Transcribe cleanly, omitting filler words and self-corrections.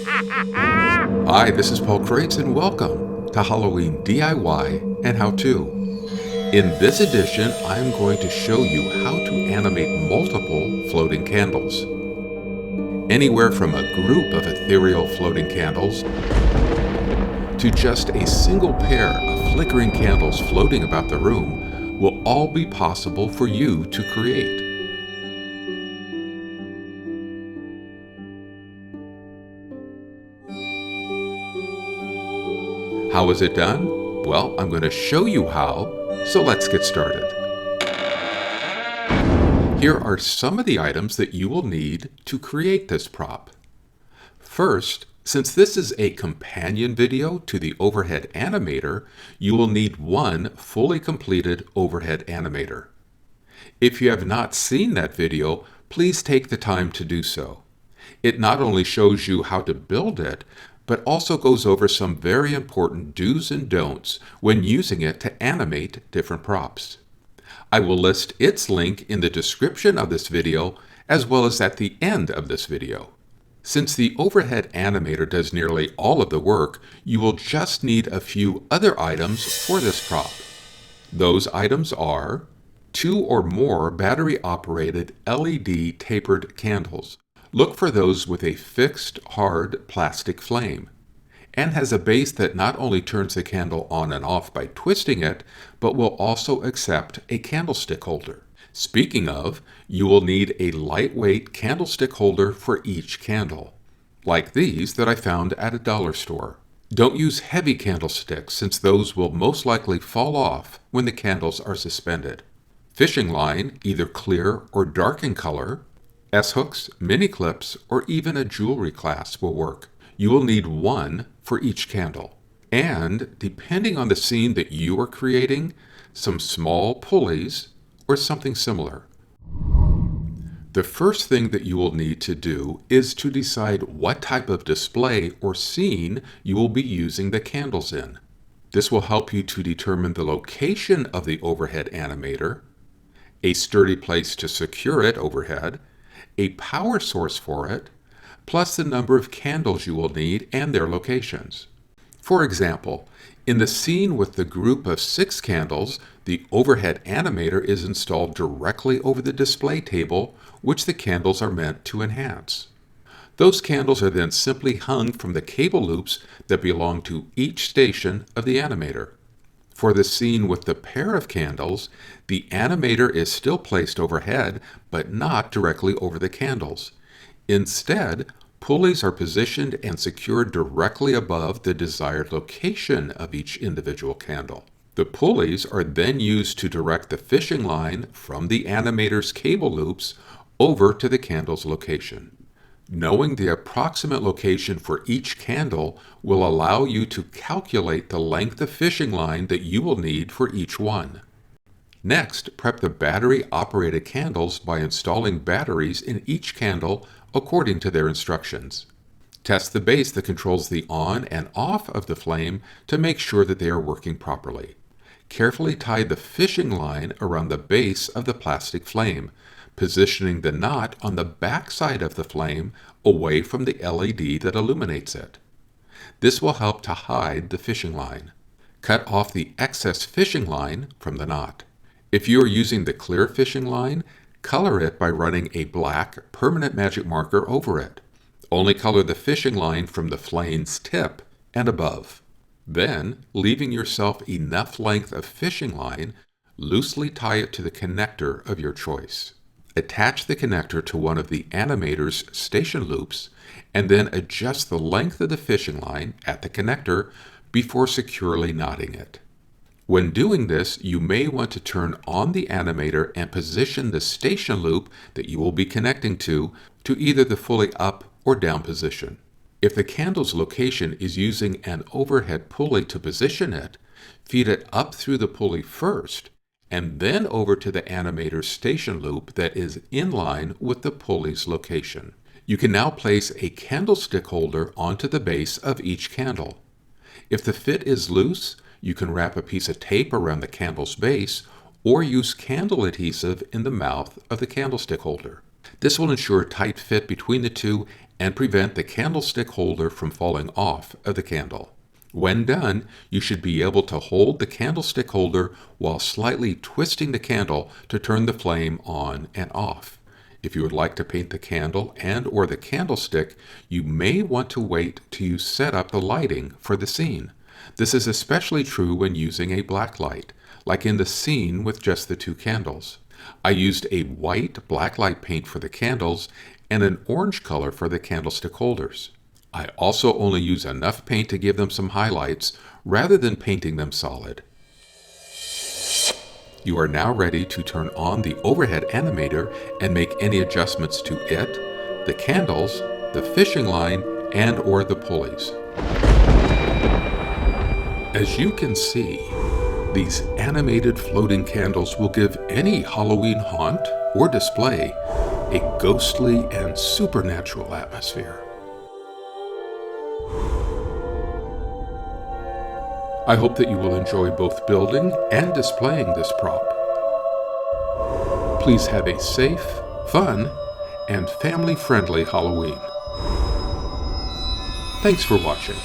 Hi, this is Paul Kreitz and welcome to Halloween DIY and How To. In this edition, I'm going to show you how to animate multiple floating candles. Anywhere from a group of ethereal floating candles to just a single pair of flickering candles floating about the room will all be possible for you to create. How is it done? Well, I'm going to show you how, so let's get started. Here are some of the items that you will need to create this prop. First, since this is a companion video to the overhead animator, you will need one fully completed overhead animator. If you have not seen that video, please take the time to do so. It not only shows you how to build it, but also goes over some very important do's and don'ts when using it to animate different props. I will list its link in the description of this video as well as at the end of this video. Since the overhead animator does nearly all of the work, you will just need a few other items for this prop. Those items are 2 or more battery-operated LED tapered candles. Look for those with a fixed, hard plastic flame, and has a base that not only turns the candle on and off by twisting it, but will also accept a candlestick holder. Speaking of, you will need a lightweight candlestick holder for each candle, like these that I found at a dollar store. Don't use heavy candlesticks since those will most likely fall off when the candles are suspended. Fishing line, either clear or dark in color, S-hooks, mini clips, or even a jewelry clasp will work. You will need one for each candle. And, depending on the scene that you are creating, some small pulleys or something similar. The first thing that you will need to do is to decide what type of display or scene you will be using the candles in. This will help you to determine the location of the overhead animator, a sturdy place to secure it overhead, a power source for it, plus the number of candles you will need and their locations. For example, in the scene with the group of 6 candles, the overhead animator is installed directly over the display table, which the candles are meant to enhance. Those candles are then simply hung from the cable loops that belong to each station of the animator. For the scene with the pair of candles, the animator is still placed overhead, but not directly over the candles. Instead, pulleys are positioned and secured directly above the desired location of each individual candle. The pulleys are then used to direct the fishing line from the animator's cable loops over to the candle's location. Knowing the approximate location for each candle will allow you to calculate the length of fishing line that you will need for each one. Next, prep the battery-operated candles by installing batteries in each candle according to their instructions. Test the base that controls the on and off of the flame to make sure that they are working properly. Carefully tie the fishing line around the base of the plastic flame, positioning the knot on the back side of the flame away from the LED that illuminates it. This will help to hide the fishing line. Cut off the excess fishing line from the knot. If you are using the clear fishing line, color it by running a black permanent magic marker over it. Only color the fishing line from the flame's tip and above. Then, leaving yourself enough length of fishing line, loosely tie it to the connector of your choice. Attach the connector to one of the animator's station loops, and then adjust the length of the fishing line at the connector before securely knotting it. When doing this, you may want to turn on the animator and position the station loop that you will be connecting to either the fully up or down position. If the candle's location is using an overhead pulley to position it, feed it up through the pulley first, and then over to the animator's station loop that is in line with the pulley's location. You can now place a candlestick holder onto the base of each candle. If the fit is loose, you can wrap a piece of tape around the candle's base or use candle adhesive in the mouth of the candlestick holder. This will ensure a tight fit between the two and prevent the candlestick holder from falling off of the candle. When done, you should be able to hold the candlestick holder while slightly twisting the candle to turn the flame on and off. If you would like to paint the candle and/or the candlestick, you may want to wait till you set up the lighting for the scene. This is especially true when using a black light, like in the scene with just the two candles. I used a white black light paint for the candles and an orange color for the candlestick holders. I also only use enough paint to give them some highlights rather than painting them solid. You are now ready to turn on the overhead animator and make any adjustments to it, the candles, the fishing line, and/or the pulleys. As you can see, these animated floating candles will give any Halloween haunt or display a ghostly and supernatural atmosphere. I hope that you will enjoy both building and displaying this prop. Please have a safe, fun, and family-friendly Halloween. Thanks for watching.